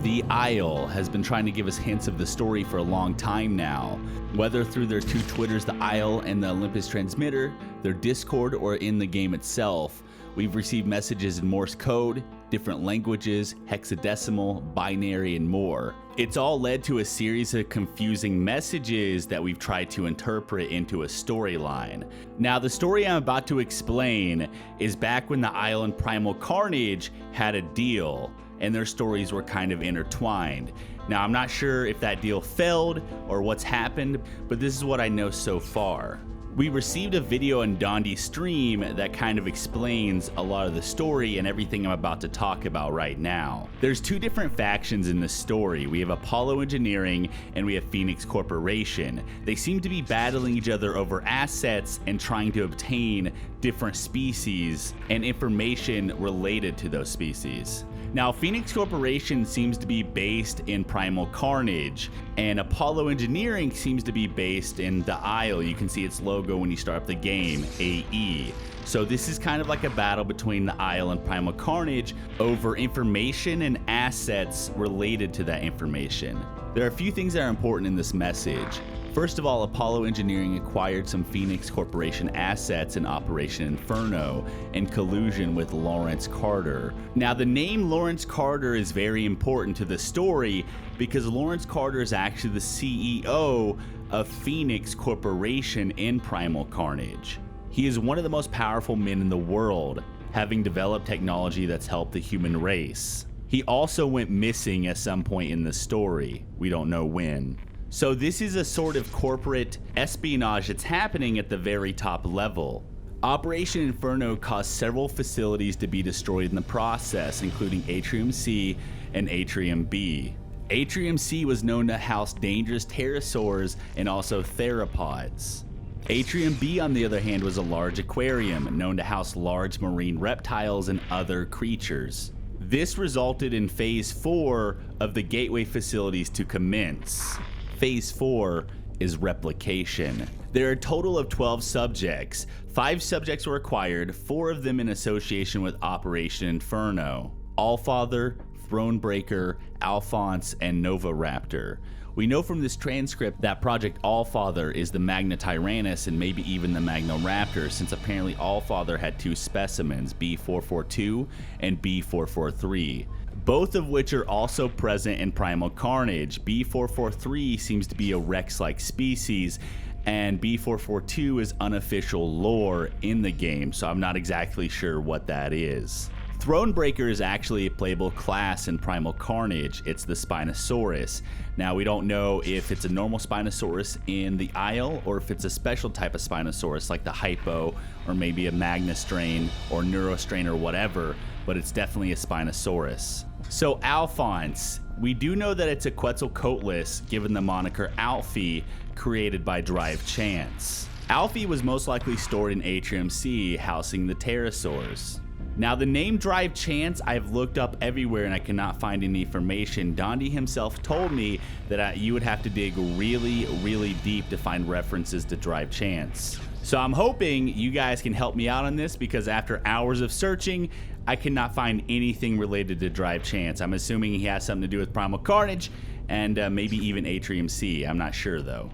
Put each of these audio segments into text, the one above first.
The Isle has been trying to give us hints of the story for a long time now, whether through their two Twitters, the Isle and the Olympus Transmitter, their Discord, or in the game itself. We've received messages in Morse code, different languages, hexadecimal, binary, and more. It's all led to a series of confusing messages that we've tried to interpret into a storyline. Now, the story I'm about to explain is back when the Isle and Primal Carnage had a deal, and their stories were kind of intertwined. Now, I'm not sure if that deal failed or what's happened, but this is what I know so far. We received a video on Dondi's stream that kind of explains a lot of the story and everything I'm about to talk about right now. There's two different factions in the story. We have Apollo Engineering and we have Phoenix Corporation. They seem to be battling each other over assets and trying to obtain different species and information related to those species. Now, Phoenix Corporation seems to be based in Primal Carnage, and Apollo Engineering seems to be based in the Isle. You can see its logo when you start up the game, AE. So this is kind of like a battle between the Isle and Primal Carnage over information and assets related to that information. There are a few things that are important in this message. First of all, Apollo Engineering acquired some Phoenix Corporation assets in Operation Inferno in collusion with Lawrence Carter. Now, the name Lawrence Carter is very important to the story because Lawrence Carter is actually the CEO of Phoenix Corporation in Primal Carnage. He is one of the most powerful men in the world, having developed technology that's helped the human race. He also went missing at some point in the story. We don't know when. So this is a sort of corporate espionage that's happening at the very top level. Operation Inferno caused several facilities to be destroyed in the process, including Atrium C and Atrium B. Atrium C was known to house dangerous pterosaurs and also theropods. Atrium B, on the other hand, was a large aquarium known to house large marine reptiles and other creatures. This resulted in Phase 4 of the Gateway facilities to commence. Phase 4 is replication. There are a total of 12 subjects. 5 subjects were acquired, 4 of them in association with Operation Inferno: Allfather, Thronebreaker, Alphonse, and Nova Raptor. We know from this transcript that Project Allfather is the Magna Tyrannus and maybe even the Magna Raptor, since apparently Allfather had 2 specimens, B442 and B443. Both of which are also present in Primal Carnage. B443 seems to be a Rex-like species, and B442 is unofficial lore in the game, so I'm not exactly sure what that is. Thronebreaker is actually a playable class in Primal Carnage. It's the Spinosaurus. Now, we don't know if it's a normal Spinosaurus in the Isle or if it's a special type of Spinosaurus like the Hypo or maybe a Magna strain or Neuro strain or whatever, but it's definitely a Spinosaurus. So Alphonse, we do know that it's a Quetzalcoatlus given the moniker Alfie, created by Drive Chance. Alfie was most likely stored in Atrium C, housing the pterosaurs. Now, the name Drive Chance I've looked up everywhere and I cannot find any information. Dondi himself told me that you would have to dig really, really deep to find references to Drive Chance. So I'm hoping you guys can help me out on this, because after hours of searching, I cannot find anything related to Drive Chance. I'm assuming he has something to do with Primal Carnage and maybe even Atrium C. I'm not sure though.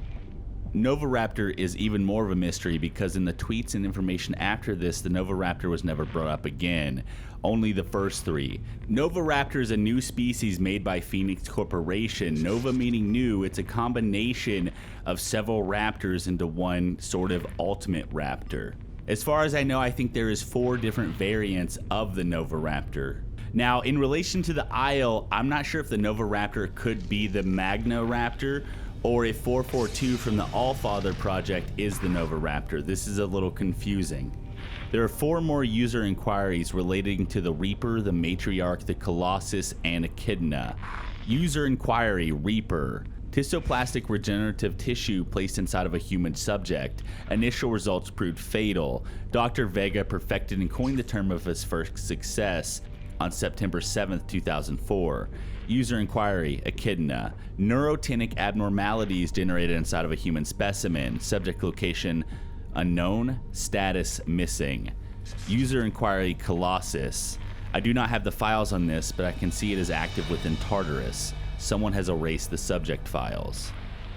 Nova Raptor is even more of a mystery because in the tweets and information after this, the Nova Raptor was never brought up again. Only the first 3. Nova Raptor is a new species made by Phoenix Corporation. Nova meaning new. It's a combination of several raptors into one sort of ultimate raptor. As far as I know, I think there is 4 different variants of the Nova Raptor. Now, in relation to the Isle, I'm not sure if the Nova Raptor could be the Magna Raptor, or if 442 from the Allfather project is the Nova Raptor. This is a little confusing. There are 4 more user inquiries relating to the Reaper, the Matriarch, the Colossus, and Echidna. User inquiry: Reaper. Histoplastic regenerative tissue placed inside of a human subject. Initial results proved fatal. Dr. Vega perfected and coined the term of his first success on September 7th, 2004. User inquiry: Echidna. Neurotenic abnormalities generated inside of a human specimen. Subject location unknown. Status missing. User inquiry: Colossus. I do not have the files on this, but I can see it is active within Tartarus. Someone has erased the subject files.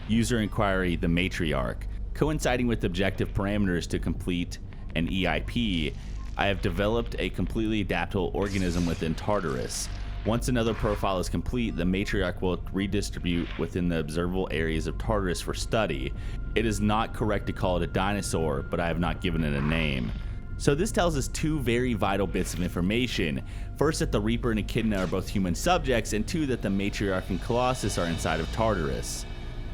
User inquiry, the Matriarch. Coinciding with objective parameters to complete an EIP, I have developed a completely adaptable organism within Tartarus. Once another profile is complete, the Matriarch will redistribute within the observable areas of Tartarus for study. It is not correct to call it a dinosaur, but I have not given it a name. So this tells us two very vital bits of information. First, that the Reaper and Echidna are both human subjects, and two, that the Matriarch and Colossus are inside of Tartarus.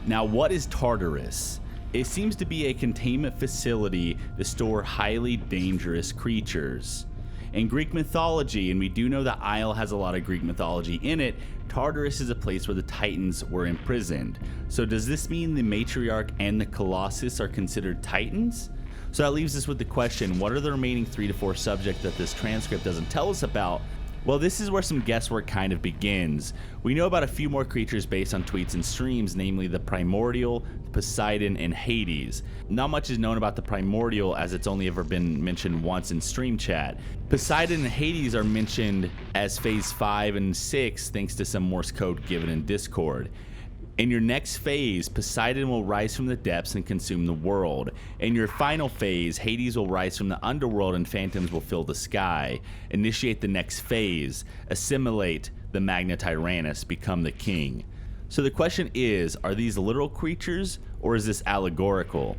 Now, what is Tartarus? It seems to be a containment facility to store highly dangerous creatures. In Greek mythology, and we do know that Isle has a lot of Greek mythology in it, Tartarus is a place where the Titans were imprisoned. So does this mean the Matriarch and the Colossus are considered Titans? So that leaves us with the question, what are the remaining 3 to 4 subjects that this transcript doesn't tell us about? Well, this is where some guesswork kind of begins. We know about a few more creatures based on tweets and streams, namely the Primordial, Poseidon, and Hades. Not much is known about the Primordial, as it's only ever been mentioned once in stream chat. Poseidon and Hades are mentioned as phase 5 and 6 thanks to some Morse code given in Discord. In your next phase, Poseidon will rise from the depths and consume the world. In your final phase, Hades will rise from the underworld and phantoms will fill the sky. Initiate the next phase. Assimilate the Magna Tyrannus, become the king. So the question is, are these literal creatures or is this allegorical?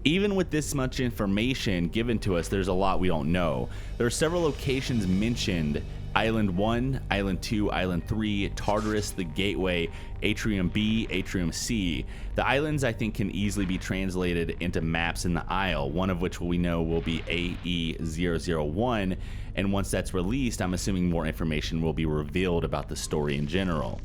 Even with this much information given to us, there's a lot we don't know. There are several locations mentioned: Island 1, Island 2, Island 3, Tartarus, the Gateway, Atrium B, Atrium C. The islands, I think, can easily be translated into maps in the Isle, one of which we know will be AE001, and once that's released, I'm assuming more information will be revealed about the story in general.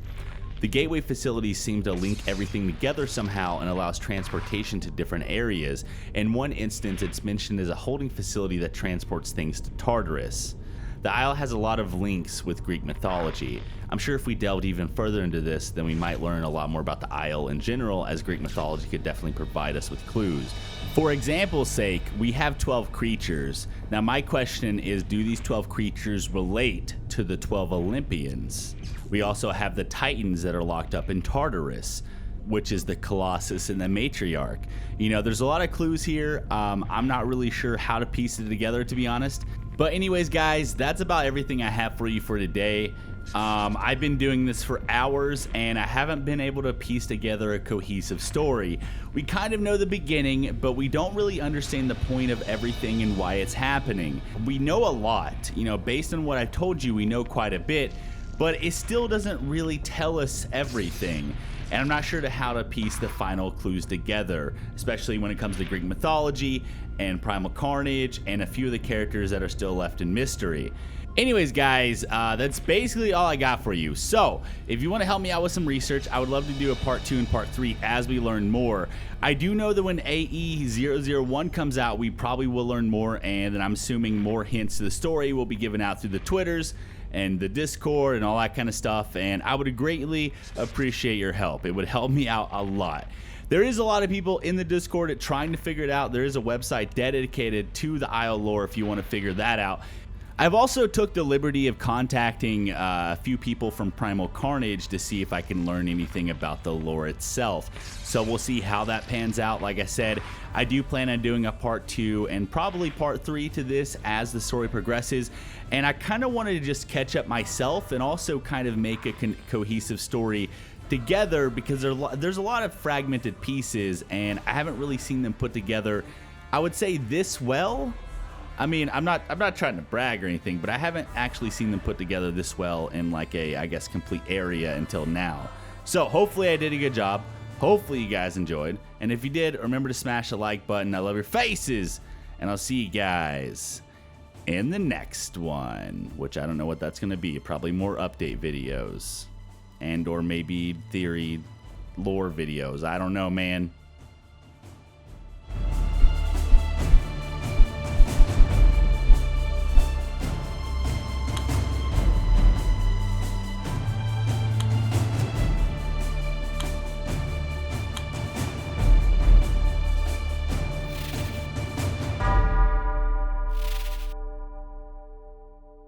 The Gateway facilities seem to link everything together somehow and allows transportation to different areas. In one instance, it's mentioned as a holding facility that transports things to Tartarus. The Isle has a lot of links with Greek mythology. I'm sure if we delved even further into this, then we might learn a lot more about the Isle in general, as Greek mythology could definitely provide us with clues. For example's sake, we have 12 creatures. Now my question is, do these 12 creatures relate to the 12 Olympians? We also have the Titans that are locked up in Tartarus, which is the Colossus and the Matriarch. You know, there's a lot of clues here. I'm not really sure how to piece it together, to be honest. But anyways, guys, that's about everything I have for you for today. I've been doing this for hours and I haven't been able to piece together a cohesive story. We kind of know the beginning, but we don't really understand the point of everything and why it's happening. We know a lot, you know, based on what I've told you, we know quite a bit, but it still doesn't really tell us everything. And I'm not sure how to piece the final clues together, especially when it comes to Greek mythology and Primal Carnage and a few of the characters that are still left in mystery. Anyways, guys, that's basically all I got for you. So if you want to help me out with some research, I would love to do a part 2 and part 3 as we learn more. I do know that when AE001 comes out, we probably will learn more, and then I'm assuming more hints to the story will be given out through the Twitters and the Discord and all that kind of stuff, and I would greatly appreciate your help. It would help me out a lot. There is a lot of people in the Discord trying to figure it out. There is a website dedicated to the Isle lore if you want to figure that out. I've also took the liberty of contacting a few people from Primal Carnage to see if I can learn anything about the lore itself. So we'll see how that pans out. Like I said, I do plan on doing a part 2 and probably part 3 to this as the story progresses. And I kind of wanted to just catch up myself and also kind of make a cohesive story together, because there's a lot of fragmented pieces and I haven't really seen them put together, I would say, this well. I mean, I'm not trying to brag or anything, but I haven't actually seen them put together this well in like a, I guess, complete area until now. So hopefully I did a good job. Hopefully you guys enjoyed. And if you did, remember to smash the like button. I love your faces. And I'll see you guys in the next one, which I don't know what that's going to be. Probably more update videos and or maybe theory lore videos. I don't know, man.